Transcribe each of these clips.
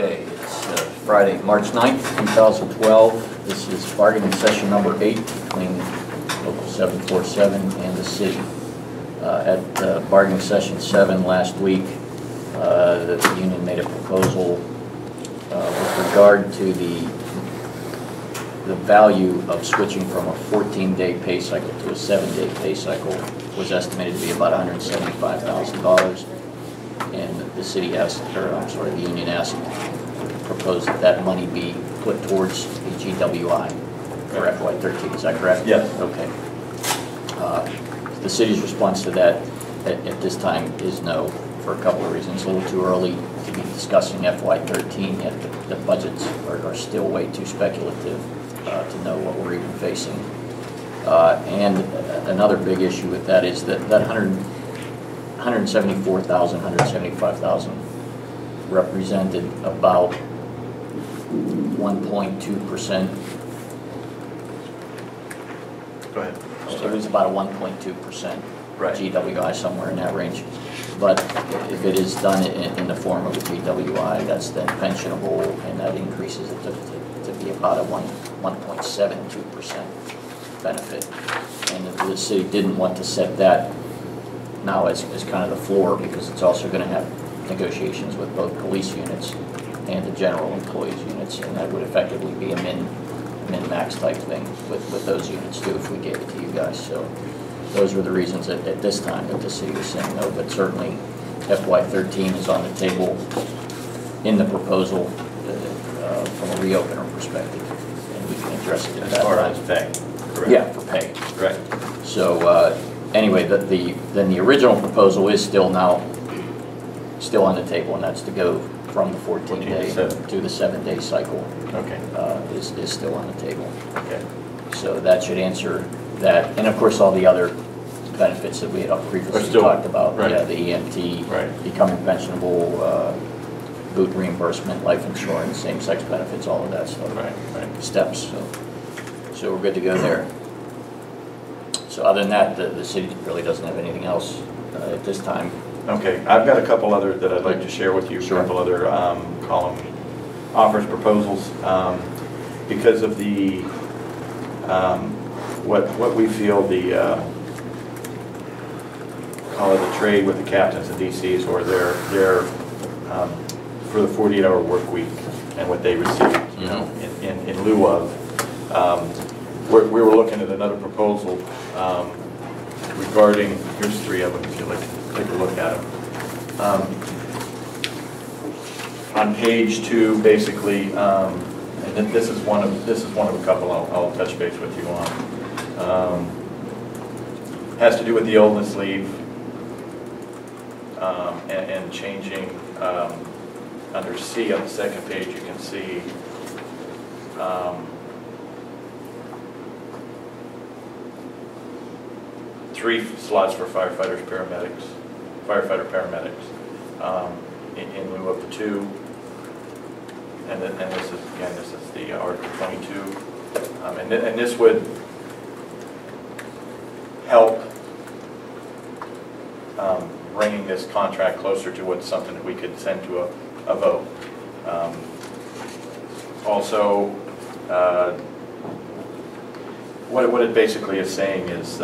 Okay, it's Friday, March 9th, 2012. This is bargaining session number 8 between Local 747 and the city. At bargaining session 7 last week, the union made a proposal with regard to the value of switching from a 14-day pay cycle to a 7-day pay cycle was estimated to be about $175,000. And the city asked, or I'm sorry, the union asked, proposed that money be put towards the GWI for FY13. Is that correct? Yes. Okay. The city's response to that at this time is no, for a couple of reasons. A little too early to be discussing FY13 yet. The budgets are still way too speculative to know what we're even facing. And another big issue with that is that 174,000, 175,000 represented about 1.2%. Go ahead. So it was about a 1.2% right. GWI, somewhere in that range. But if it is done in the form of a GWI, that's then pensionable, and that increases it to be about a 1.72% benefit. And the city didn't want to set that now as kind of the floor, because it's also going to have negotiations with both police units and the general employees units, and that would effectively be a min-max type thing with those units too if we gave it to you guys. So those were the reasons at this time that the city was saying no, but certainly FY13 is on the table in the proposal from a reopener perspective, and we can address it at that time. As far as pay. Correct. Yeah, for pay. Right. So anyway, then the original proposal is still on the table, and that's to go from the 14-day to the 7-day cycle. Okay. Is still on the table. Okay. So that should answer that, and of course all the other benefits that we had previously talked about. Right. Yeah, the EMT, right. Becoming pensionable, boot reimbursement, life insurance, same-sex benefits, all of that stuff. Right. Right. Steps. So we're good to go there. So other than that, the city really doesn't have anything else at this time. Okay, I've got a couple other that I'd like to share with you. Sure. A couple other column offers, proposals, because of the what we feel the call it the trade with the captains and DCs, or their for the 48-hour work week and what they receive, you know, in lieu of. We were looking at another proposal regarding, here's 3 of them if you'd like to take a look at them. On page 2, basically, and this is one of a couple I'll touch base with you on. Has to do with the illness leave and changing under C on the second page. You can see. 3 slots for firefighters, paramedics, paramedics, in lieu of the 2. And this is again, this is the Article 22, and this would help bringing this contract closer to what's something that we could send to a vote. Also, what it basically is saying is.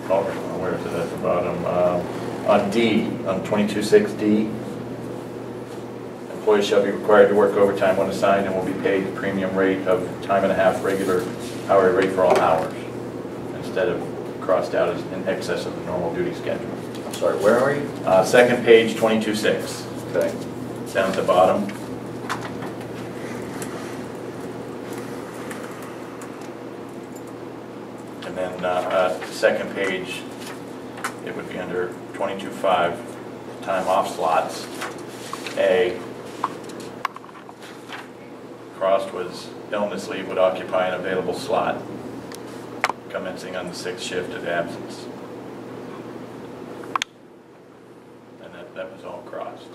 Where is it at the bottom? On D, on 22.6D, employees shall be required to work overtime when assigned and will be paid the premium rate of time and a half regular hourly rate for all hours, instead of crossed out as in excess of the normal duty schedule. I'm sorry, where are you? Second page, 22.6. Okay. Down at the bottom. And then second page, it would be under 22.5, time off slots. A, crossed was illness leave would occupy an available slot commencing on the 6th shift of absence. And that was all crossed.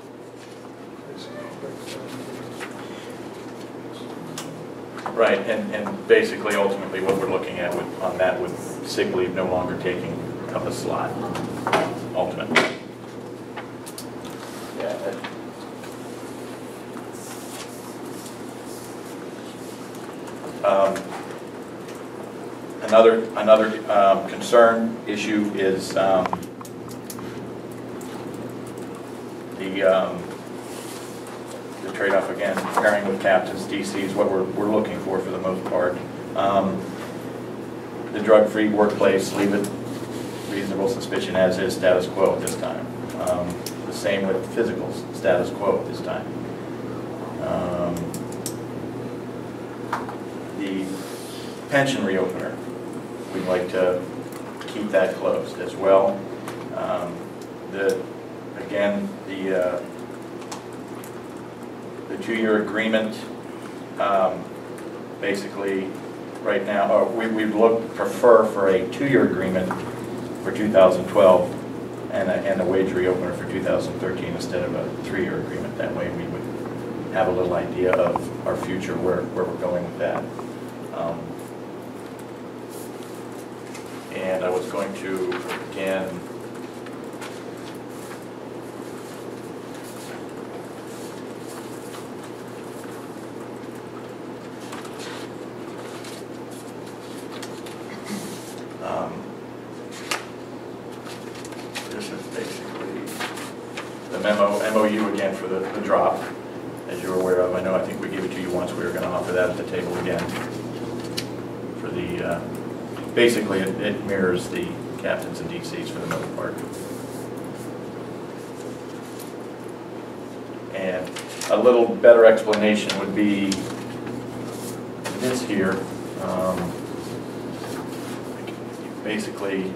Right, and basically, ultimately, what we're looking at on that with sick leave no longer taking up a slot, ultimately. Yeah. Another concern issue is the trade-off again, pairing with captains, DCs, what we're looking for the most part. The drug-free workplace, leave it reasonable suspicion as is, status quo at this time. The same with physical status quo at this time. The pension reopener, we'd like to keep that closed as well. Again, the 2-year agreement, basically, right now, we'd prefer for a 2-year agreement for 2012 and a wage reopener for 2013 instead of a 3-year agreement. That way we would have a little idea of our future, where we're going with that. And I was going to, again, this is basically the MOU again for the drop, as you're aware of. I think we gave it to you once. We were going to offer that at the table again for the, basically it mirrors the captains and DCs for the most part. And a little better explanation would be this here. Basically,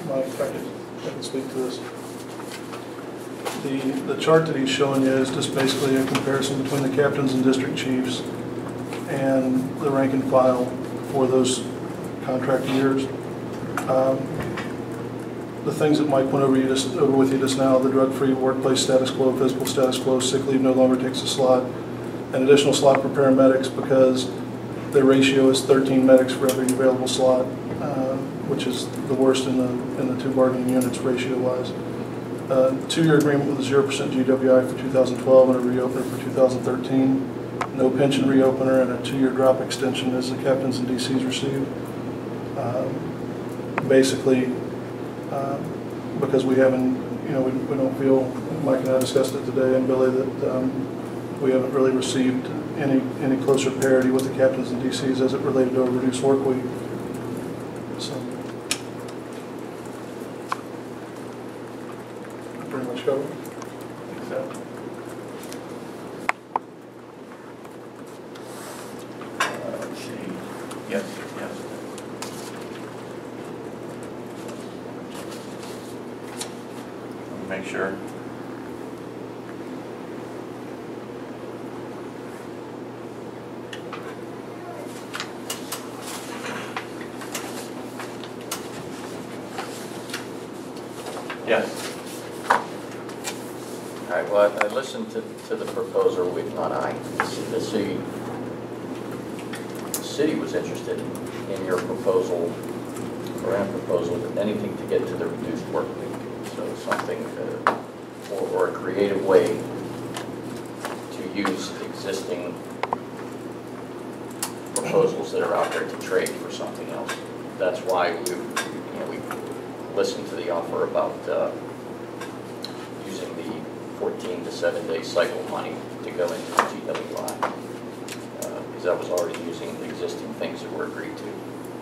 Mike, I can speak to this. The chart that he's showing you is just basically a comparison between the captains and district chiefs and the rank and file for those contract years. The things that Mike went over with you just now, the drug-free workplace status quo, physical status quo, sick leave no longer takes a slot, an additional slot for paramedics because their ratio is 13 medics for every available slot, which is the worst in the 2 bargaining units ratio-wise. 2-year agreement with a 0% GWI for 2012 and a reopener for 2013. No pension reopener and a 2-year drop extension as the captains and DCs receive. Basically, because we haven't, we don't feel, Mike and I discussed it today, and Billy, that we haven't really received any closer parity with the captains and DCs as it related to a reduced work week. So, pretty much covered. I think so. Let's see. Yes, yes. Make sure. Yes. All right, well, I listened to the proposer, the city was interested in your proposal, or in a proposal, anything to get to the reduced work week. So something, or a creative way to use existing proposals that are out there to trade for something else. That's why we listened to the offer about using the 14 to 7-day cycle money to go into the GWI, because that was already using the existing things that were agreed to.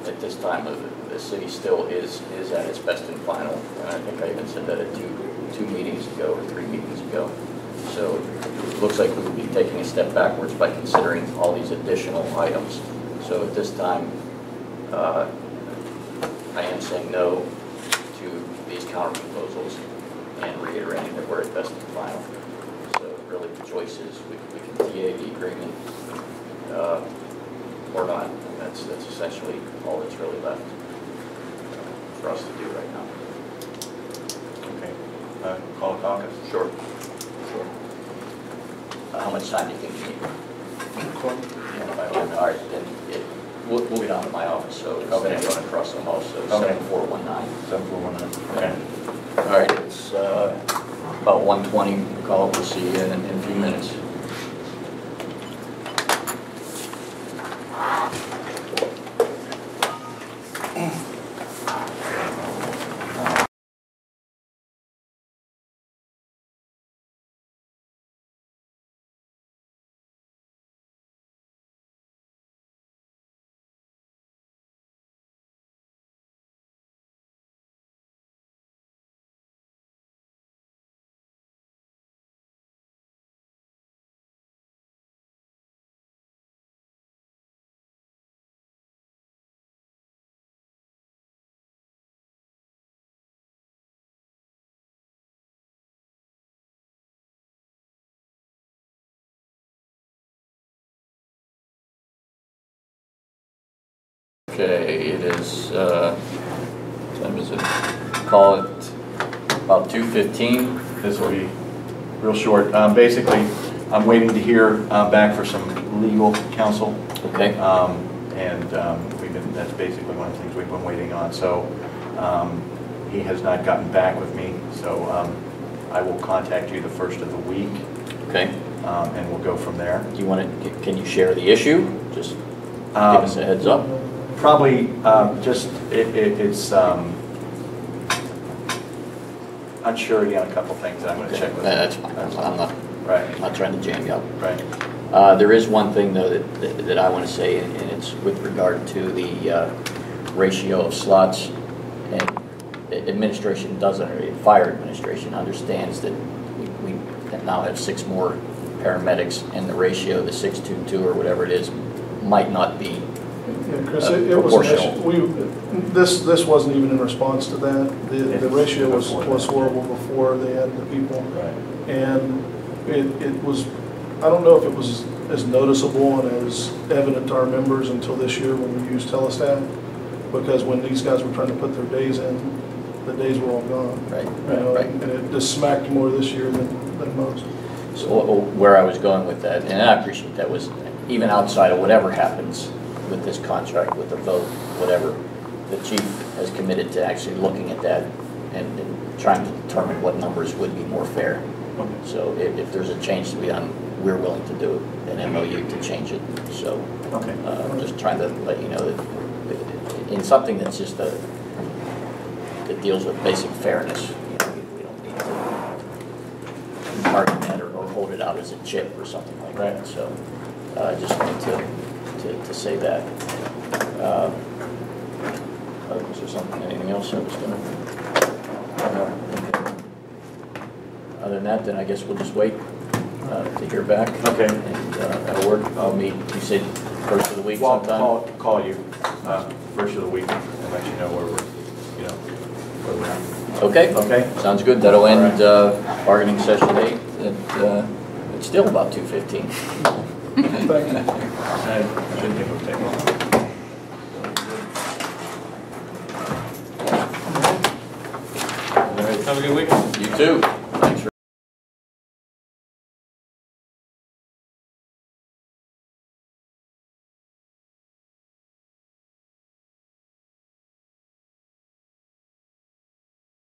At this time, the city still is at its best and final, and I think I even said that at two meetings ago or 3 meetings ago. So it looks like we would be taking a step backwards by considering all these additional items. So at this time, I am saying no to these counter proposals and reiterating that we're at best and final. So really the choice is we can TA the agreement or not. That's essentially all that's really left for us to do right now. Okay. Call a caucus? Sure. How much time do you think you need? All right, then we'll get down to my office, so it's Okay. going across the hall, so Okay. 7419. 7419, okay. All right, it's about 1:20, call it, we'll see you in a few minutes. Okay, it is, what time is it? Call it about 2:15. This will be real short. Basically, I'm waiting to hear back for some legal counsel. Okay. That's basically one of the things we've been waiting on. So he has not gotten back with me. So I will contact you the first of the week. Okay. And we'll go from there. Do you want to, can you share the issue? Just give us a heads up. Probably it's unsurety on a couple things that I'm going to check with. That's fine. I'm not trying to jam you up. Right. There is one thing though that I want to say, and it's with regard to the ratio of slots. And administration doesn't, or fire administration understands that we now have 6 more paramedics, and the ratio, the 6-2-2 or whatever it is, might not be. Yeah, Chris, it was an issue. This wasn't even in response to that. The ratio was horrible before they had the people. Right. And it was, I don't know if it was as noticeable and as evident to our members until this year when we used telestat, because when these guys were trying to put their days in, the days were all gone. Right. You know, Right. And it just smacked more this year than most. So where I was going with that, and I appreciate that, was even outside of whatever happens with this contract, with the vote, whatever, the chief has committed to actually looking at that and trying to determine what numbers would be more fair. Okay. So if there's a change to be done, we're willing to do an MOU to change it. So Okay. I'm just trying to let you know that in something that's just that deals with basic fairness, you know, we don't need to target that or hold it out as a chip or something like that. So I just wanted to say that. Was there something, anything else I was going to? Other than that, then I guess we'll just wait to hear back. Okay. And that'll work. I'll meet, you said first of the week Well, sometime? call you first of the week and let you know where we're at. Okay. Okay. Sounds good. That'll end right. bargaining session 8. It's still about 2:15. Thank you. I didn't think it would take long. Have a good weekend. You too.